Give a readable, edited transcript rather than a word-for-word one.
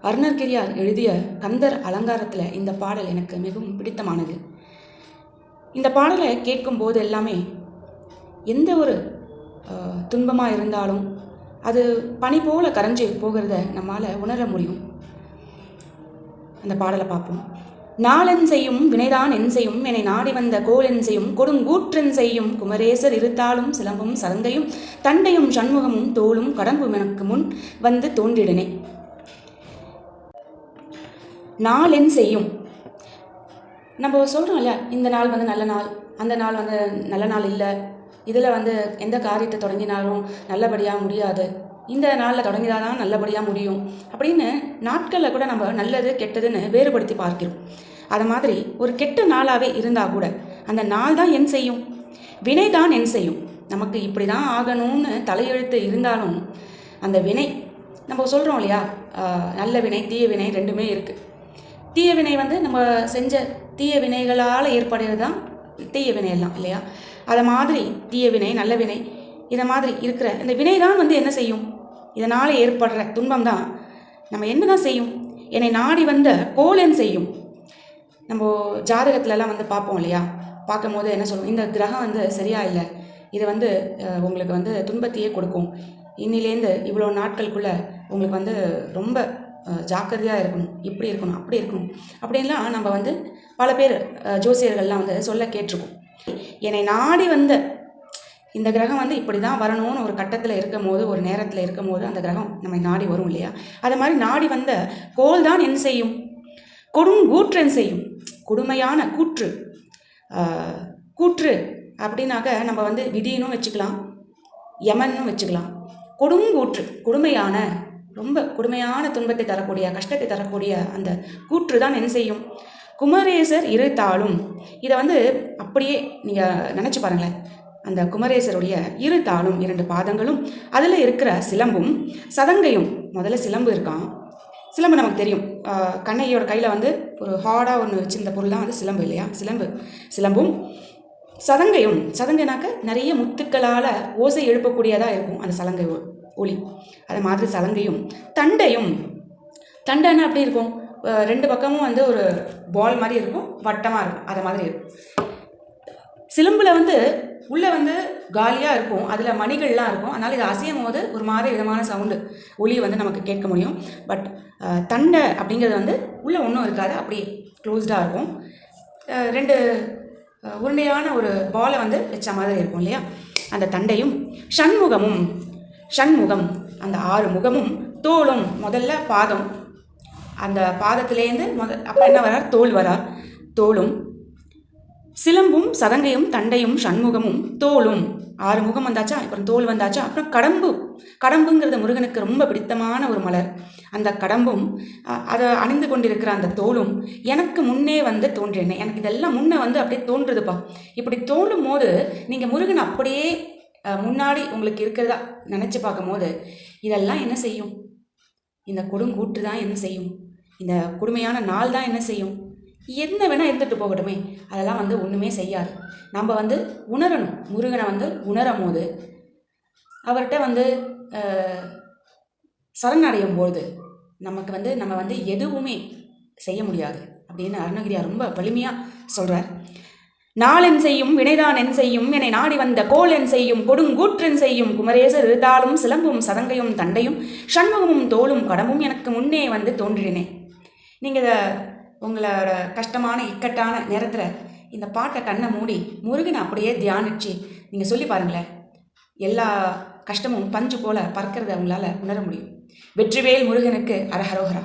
அருணகிரியார் எழுதிய கந்தர் அலங்காரத்தில் இந்த பாடல் எனக்கு மிகவும் பிடித்தமானது. இந்த பாடலை கேட்கும்போது எல்லாமே எந்த ஒரு துன்பமாக இருந்தாலும் அது பனி போல கரைஞ்சி போகிறத நம்மால் உணர முடியும். அந்த பாடலை பார்ப்போம். நாளென் செய்யும் வினைதான் என் செய்யும், என்னை நாடி வந்த கோலென் செய்யும், கொடுங்கூற்றன் செய்யும், குமரேசர் இருத்தாலும் சிலம்பும் சலங்கையும் தண்டையும் சண்முகமும் தோளும் கடம்பும் எனக்கு முன் வந்து தோன்றிடனே. நாளென் செய்யும், நம்ம சொல்கிறோம் இல்லையா, இந்த நாள் வந்து நல்ல நாள், அந்த நாள் வந்து நல்ல நாள் இல்லை, இதில் வந்து எந்த காரியத்தை தொடங்கினாலும் நல்லபடியாக முடியாது, இந்த நாளில் தொடங்கினாதான் நல்லபடியாக முடியும் அப்படின்னு நாட்களில் கூட நம்ம நல்லது கெட்டதுன்னு வேறுபடுத்தி பார்க்கிறோம். அது மாதிரி ஒரு கெட்ட நாளாகவே இருந்தால் கூட அந்த நாள் தான் என் செய்யும், வினை தான் என் செய்யும். நமக்கு இப்படி தான் ஆகணும்னு தலையெழுத்து இருந்தாலும் அந்த வினை நம்ம சொல்கிறோம் இல்லையா, நல்ல வினை தீய வினை ரெண்டுமே இருக்குது. தீய வினை வந்து நம்ம செஞ்ச தீய வினைகளால் ஏற்படுறது தான் தீய வினையெல்லாம் இல்லையா. அதை மாதிரி தீய வினை நல்ல வினை இதை மாதிரி இருக்கிற இந்த வினை தான் வந்து என்ன செய்யும், இதனால் ஏற்படுற துன்பம் தான் நம்ம என்ன தான் செய்யும், என்னை நாடி வந்த கோலன் செய்யும். நம்ம ஜாதகத்துலலாம் வந்து பார்ப்போம் இல்லையா, பார்க்கும் போது என்ன சொல்லுவோம், இந்த கிரகம் வந்து சரியா இல்லை, இது வந்து உங்களுக்கு வந்து துன்பத்தையே கொடுக்கும், இன்னிலேருந்து இவ்வளோ நாட்களுக்குள்ளே உங்களுக்கு வந்து ரொம்ப ஜாக்கிரதையாக இருக்கணும், இப்படி இருக்கணும் அப்படி இருக்கணும் அப்படின்லாம் நம்ம வந்து பல பேர் ஜோசியர்கள்லாம் வந்து சொல்ல கேட்டிருக்கோம். என்னை நாடி வந்த இந்த கிரகம் வந்து இப்படி தான் வரணும்னு ஒரு கட்டத்தில் இருக்கும் போது, ஒரு நேரத்தில் இருக்கும் போது அந்த கிரகம் நம்ம நாடி வரும் இல்லையா. அது மாதிரி நாடி வந்த கோல் தான் என்ன செய்யும், கொடுங்கூற்றன் செய்யும். கொடுமையான கூற்று, கூற்று அப்படின்னாக்க நம்ம வந்து விதினும் வச்சுக்கலாம், யமன்னும் வச்சுக்கலாம். கொடுங்கூற்று, கொடுமையான, ரொம்ப கொடுமையான துன்பத்தை தரக்கூடிய, கஷ்டத்தை தரக்கூடிய அந்த கூற்று தான் என்ன செய்யும். குமரேசர் இருத்தாலும், இதை வந்து அப்படியே நீங்கள் நினச்சி பாருங்களேன், அந்த குமரேசருடைய இருத்தாலும் இரண்டு பாதங்களும், அதில் இருக்கிற சிலம்பும் சதங்கையும். முதல்ல சிலம்பு இருக்கான், சிலம்பு நமக்கு தெரியும், கண்ணையோட கையில் வந்து ஒரு ஹார்டாக ஒன்று வச்சிருந்த பொருள் தான் வந்து சிலம்பு இல்லையா. சிலம்பும் சதங்கையும், சதங்கைனாக்க நிறைய முத்துக்களால் ஓசை எழுப்பக்கூடியதாக இருக்கும் அந்த சலங்கை ஒளி. அது மாதிரி சலங்கையும் தண்டையும், தண்டைன்னா அப்படி இருக்கும், ரெண்டு பக்கமும் வந்து ஒரு பால் மாதிரி இருக்கும், வட்டமாக இருக்கும், அது மாதிரி இருக்கும். சிலம்பில் வந்து உள்ளே வந்து காலியாக இருக்கும், அதில் மணிகள்லாம் இருக்கும், அதனால் இது அசையும் போது ஒரு மாதிரி விதமான சவுண்டு ஒளி வந்து நமக்கு கேட்க முடியும். பட் தண்டை அப்படிங்கிறது வந்து உள்ளே ஒன்றும் இருக்காது, அப்படியே க்ளோஸ்டாக இருக்கும், ரெண்டு உருண்டையான ஒரு பாலை வந்து வச்ச மாதிரி இருக்கும் இல்லையா. அந்த தண்டையும் சண்முகமும், சண்முகம் அந்த 6 முகமும், தோளும் முதல்ல பாதம், அந்த பாதத்திலேருந்து அப்போ என்ன வரார், தோல் வரார், தோளும் சிலம்பும் சதங்கையும் தண்டையும் சண்முகமும் தோளும், 6 முகம் வந்தாச்சா, அப்புறம் தோல் வந்தாச்சா, அப்புறம் கடம்பு. கடம்புங்கிறது முருகனுக்கு ரொம்ப பிடித்தமான ஒரு மலர். அந்த கடம்பும் அதை அணிந்து கொண்டிருக்கிற அந்த தோளும் எனக்கு முன்னே வந்து தோன்றினே. எனக்கு இதெல்லாம் முன்னே வந்து அப்படியே தோன்றுதுப்பா. இப்படி தோன்றும் போது நீங்கள் முருகன் அப்படியே முன்னாடி உங்களுக்கு இருக்கிறதா நினச்சி பார்க்கும் போது இதெல்லாம் என்ன செய்யும், இந்த கொடுங்கூற்று தான் என்ன செய்யும், இந்த கொடுமையான நாள் தான் என்ன செய்யும், என்ன வேணால் இருந்துட்டு போகட்டுமே, அதெல்லாம் வந்து ஒன்றுமே செய்யாது. நம்ம வந்து உணரணும், முருகனை வந்து உணரும் போது, அவர்கிட்ட வந்து சரணடையும் போது நமக்கு வந்து நம்ம வந்து எதுவுமே செய்ய முடியாது அப்படின்னு அருணகிரியார் ரொம்ப வலிமையாக சொல்கிறார். நாளென் செய்யும் வினைதான் என் செய்யும், என்னை நாடி வந்த கோல் என் செய்யும், கொடுங்கூற்றன் செய்யும், குமரேசர் இருத்தாலும் சிலம்பும் சதங்கையும் தண்டையும் சண்முகமும் தோளும் கடமும் எனக்கு முன்னே வந்து தோன்றினே. நீங்கள் இதை உங்களோட கஷ்டமான இக்கட்டான நேரத்தில் இந்த பாட்டை கண்ணை மூடி முருகனை அப்படியே தியானிச்சு நீங்கள் சொல்லி பாருங்களேன், எல்லா கஷ்டமும் பஞ்சு போல பறக்கிறத உங்களால் உணர முடியும். வெற்றிவேல் முருகனுக்கு அரஹரோஹரா.